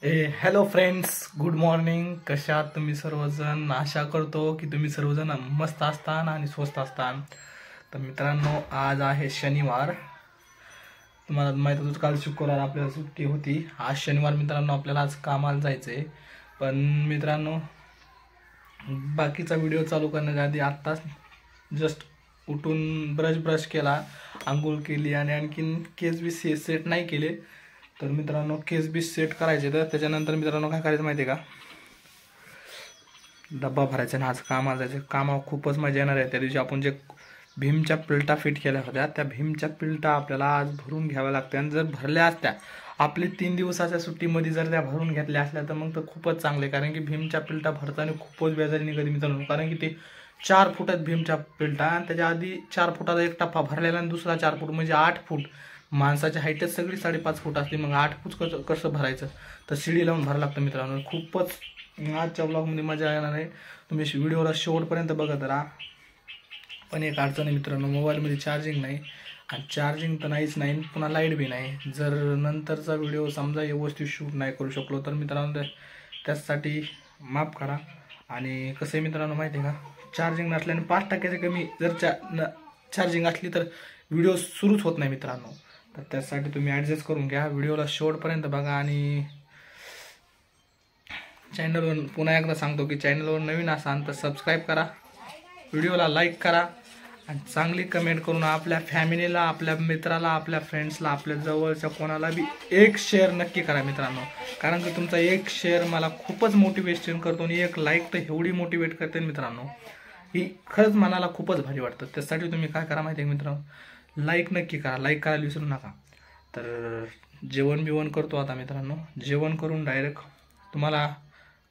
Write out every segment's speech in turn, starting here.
Hello friends, good morning. कशा तुम्ही सर्वजण? आशा करतो की तुम्ही सर्वजण मस्त असतान आणि स्वस्त असतान. तर मित्रांनो, आज आहे शनिवार. तुम्हाला माहिती होतं काल शुक्रवार आपल्याला सुट्टी होती. आज शनिवार मित्रांनो, आपल्याला आज कामाला जायचंय. पण मित्रांनो, बाकीचा व्हिडिओ चालू करण्याच्या आधी आत्ताच जस्ट उठून ब्रश केला, आंघोळ केली आणि आणखीन केस बी सेट नाही केले. तर मित्रांनो, केस बी सेट करायचे. तर त्याच्यानंतर मित्रांनो काय करायचं माहिती आहे का, डब्बा भरायचा ना. आज कामाला जायचं. कामावर खूपच मजा येणार आहे. त्या दिवशी आपण जे भीमच्या पिल्टा फिट केल्या होत्या, त्या भीमच्या पिल्टा आपल्याला आज भरून घ्याव्या लागत्या. आणि जर भरल्या असत्या आपली 3 दिवसाच्या सुट्टीमध्ये जर त्या भरून घेतल्या असल्या तर मग तर खूपच चांगले. कारण की भीमच्या पिल्टा भरताना खूपच बेजारी निघते मित्रांनो. कारण की ते 4 फूट आहेत भीमच्या पिल्टा, आणि त्याच्या आधी 4 फुटाचा एक टप्पा भरलेला आणि दुसरा 4 फूट म्हणजे 8 फूट. माणसाची हाईटच सगळी 5.5 फूट असते. मग 8 फूट कसं भरायचं? तर शिडी लावून भरायला लागतं मित्रांनो. खूपच आजच्या ब्लॉगमध्ये मजा येणार आहे. तुम्ही व्हिडिओला शेवटपर्यंत बघत राहा. पण एक अडचण आहे मित्रांनो, मोबाईलमध्ये चार्जिंग नाही. आणि चार्जिंग तर नाहीच नाही, पुन्हा लाईट बी नाही. जर नंतरचा व्हिडिओ समजा व्यवस्थित शूट नाही करू शकलो तर मित्रांनो त्यासाठी माफ करा. आणि कसं आहे मित्रांनो माहिती आहे का, चार्जिंग नसल्याने 5% कमी जर चार्जिंग असली तर व्हिडिओ सुरूच होत नाही मित्रांनो. तर त्यासाठी तुम्ही ॲडजस्ट करून घ्या. व्हिडिओला शेवटपर्यंत बघा. आणि चॅनलवर पुन्हा एकदा सांगतो की चॅनलवर नवीन असाल तर सबस्क्राईब करा, व्हिडिओला लाईक करा आणि चांगली कमेंट करून आपल्या फॅमिलीला, आपल्या मित्राला, आपल्या फ्रेंड्सला, आपल्या जवळच्या कोणाला बी एक शेअर नक्की करा मित्रांनो. कारण की तुमचा एक शेअर मला खूपच मोटिवेशन करतो आणि एक लाईक तर एवढी मोटिवेट करते मित्रांनो, ही खरंच मनाला खूपच भारी वाटतं. त्यासाठी तुम्ही काय करा माहिती आहे मित्रांनो, लाईक नक्की करा, लाईक करायला विसरू नका. तर जेवण बिवण करतो आता मित्रांनो. जेवण करून डायरेक्ट तुम्हाला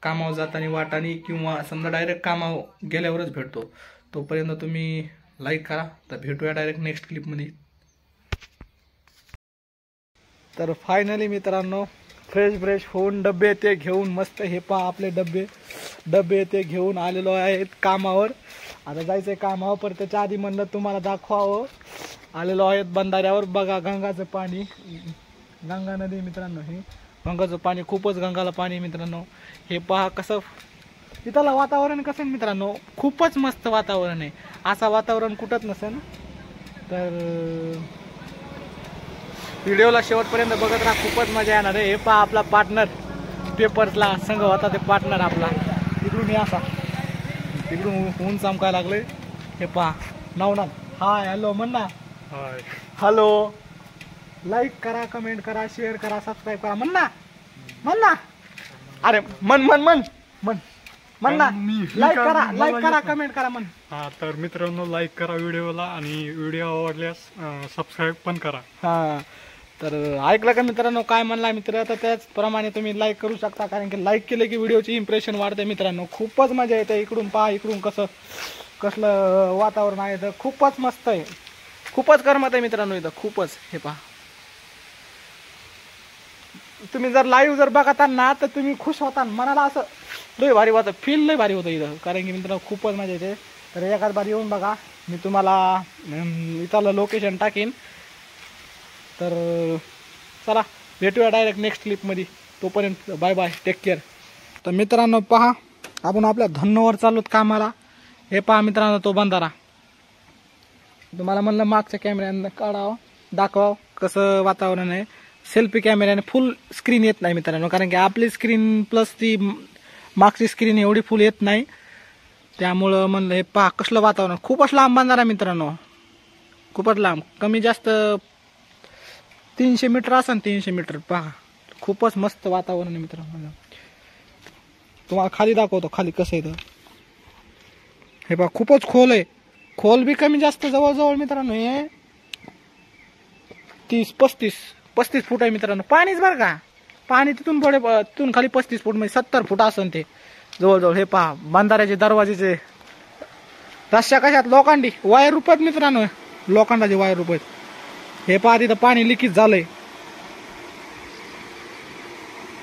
कामावर जाताना वाटाने किंवा समजा डायरेक्ट कामावर गेल्यावरच भेटतो. तोपर्यंत तुम्ही लाईक करा. तर भेटूया डायरेक्ट नेक्स्ट क्लिपमध्ये. तर फायनली मित्रांनो, फ्रेश होऊन डबे ते घेऊन मस्त, हे पहा आपले डबे ते घेऊन आलेलो आहेत कामावर. आता जायचं आहे कामावर. पण त्याच्या आधी म्हणलं तुम्हाला दाखवावं. आलेलो आहेत बंधाऱ्यावर. बघा गंगाचं पाणी, गंगा नदी मित्रांनो. हे गंगाचं पाणी, खूपच गंगाला पाणी मित्रांनो. हे पहा कसं इथलं वातावरण कसं आहे मित्रांनो, खूपच मस्त वातावरण आहे. असं वातावरण कुठंच नसेल. तर व्हिडिओला शेवटपर्यंत बघत राहा, खूपच मजा येणार आहे. हे पहा आपला पार्टनर, पेपर्सला संघ होता ते पार्टनर आपला. तिकडून हे असा तिकडून ऊन चमकायला लागले. हे पहा नवनाथ. हाय हॅलो म्हण ना. Hi hello. लाईक करा, कमेंट करा, शेअर करा, सबस्क्राईब करा. म्हण ना. अरे म्हण ना. लाईक करा, कमेंट करा म्हण. हा, तर मित्रांनो लाईक करा व्हिडिओला आणि व्हिडिओ आवडल्यास सबस्क्राईब पण करा. हा, तर ऐकलं का मित्रांनो काय म्हणला मित्र? तर त्याचप्रमाणे तुम्ही लाईक करू शकता. कारण की लाईक केलं की व्हिडिओची इम्प्रेशन वाढते मित्रांनो. खूपच मजा येते. इकडून पहा, इकडून कसलं वातावरण आहे. तर खूपच मस्त आहे, खूपच करमत आहे मित्रांनो इथं, खूपच. हे पहा, तुम्ही जर लाईव्ह जर बघताल ना तर तुम्ही खुश होता. मनाला असं लय भारी होतं, फील लय भारी होतं इथं. कारण की मित्रांनो खूपच मजा येते. तर एखाद बार येऊन बघा. मी तुम्हाला इथलं लोकेशन टाकीन. तर चला भेटूया डायरेक्ट नेक्स्ट क्लिपमध्ये. तोपर्यंत बाय बाय, टेक केअर. तर मित्रांनो पहा, आपण आपल्या धन्नोवर चाललोत कामाला. हे पहा मित्रांनो तो बंधारा. तुम्हाला म्हणलं मागच्या कॅमेऱ्यानं काढावं, दाखवावं कसं वातावरण आहे. सेल्फी कॅमेऱ्याने फुल स्क्रीन येत नाही मित्रांनो. कारण की आपली स्क्रीन प्लस ती मागची स्क्रीन एवढी फुल येत नाही. त्यामुळं म्हणलं हे पहा कसलं वातावरण. खूपच लांब बंधारा मित्रांनो, खूपच लांब. कमी जास्त 300 मीटर असेल, 300 मीटर. पहा खूपच मस्त वातावरण आहे मित्रांनो. तुम्हाला खाली दाखवतो, खाली कसं आहे. हे पहा खूपच खोल आहे. खोल बी कमी जास्त जवळजवळ मित्रांनो हे 30-35 फूट आहे मित्रांनो. पाणीच बरं का, पाणी तिथून खाली 35 फूट म्हणजे 70 फूट असेल ते जवळजवळ. हे पहा बंधाऱ्याचे दरवाजेचे रस्त्या कशात लोखंडी वायर रुपयात मित्रांनो, लोखंडाचे वायर रुपयात. हे पहा तिथं पाणी लिकेज झालंय.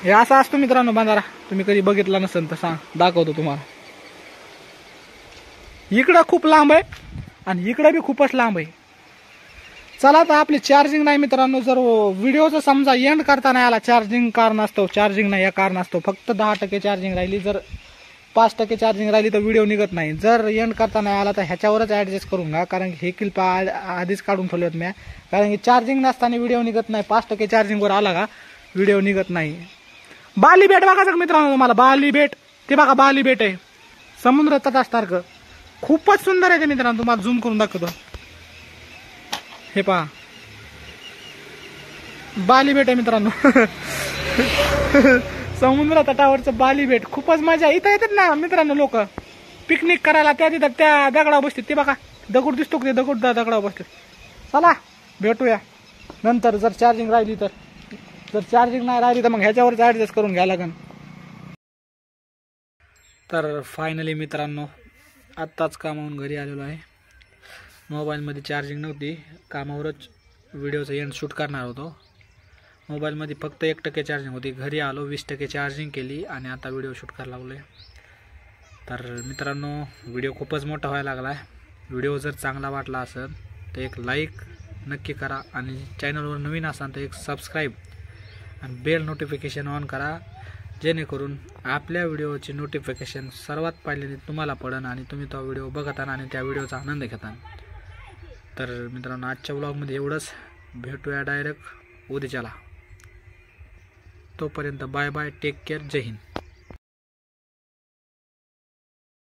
हे असं असतं मित्रांनो बंधारा. तुम्ही कधी बघितला नसेल तर सांग, दाखवतो तुम्हाला. इकडं खूप लांब आहे आणि इकडं बी खूपच लांब आहे. चला तर आपली चार्जिंग नाही मित्रांनो, जर व्हिडिओचं समजा एंड करता नाही आला, चार्जिंग कारणास्तव चार्जिंग नाही या कारणास्तव फक्त 10% चार्जिंग राहिली, जर 5% चार्जिंग राहिली तर व्हिडिओ निघत नाही. जर एंड करता नाही आला तर ह्याच्यावरच ॲडजस्ट करून घ्या, कारण की हे क्लिप आधीच काढून ठेवले होते मी, कारण की चार्जिंग नसताना व्हिडिओ निघत नाही. 5% चार्जिंगवर आला का व्हिडिओ निघत नाही. बाली बेट बघायचं मित्रांनो तुम्हाला, बाली बेट ते बघा, बाली बेट आहे समुद्र तटासारखं, खूपच सुंदर आहे ते मित्रांनो. तुम्हाला झूम करून दाखवतो, हे पहा बाली बेट आहे मित्रांनो. समुद्र तटावरचं बाली बेट, खूपच मजा. इथं येतात ना मित्रांनो लोक पिकनिक करायला, त्या तिथं त्या दगडावर बसतात, ते बघा दगड दिसतो का, ते दगड दगडावर बसतात. चला भेटूया नंतर, जर चार्जिंग राहिली तर. जर चार्जिंग नाही राहिली तर मग ह्याच्यावरच ॲडजस्ट करून घ्या लागेल. तर फायनली मित्रांनो आत्ताच कामावरून घरी आलेलो आहे. मोबाईलमध्ये चार्जिंग नव्हती, कामावरच व्हिडिओचं एंड शूट करणार होतो. मोबाईलमध्ये फक्त 1% चार्जिंग होती. घरी आलो 20% चार्जिंग केली आणि आता व्हिडिओ शूट करायला लागलो आहे. तर मित्रांनो व्हिडिओ खूपच मोठा व्हायला लागला आहे. व्हिडिओ जर चांगला वाटला असेल तर एक लाईक नक्की करा, आणि चॅनलवर नवीन असाल तर एक सबस्क्राईब आणि बेल नोटिफिकेशन ऑन करा, जेणेकरून आपल्या व्हिडिओची नोटिफिकेशन सर्वात पहिले तुम्हाला पडेल आणि तुम्ही तो व्हिडिओ बघताना आणि त्या व्हिडिओचा आनंद घेताना. तर मित्रांनो आजच्या व्लॉगमध्ये एवढंच. भेटूया डायरेक्ट उद्याच्याला. तोपर्यंत बाय बाय, टेक केअर, जय हिंद.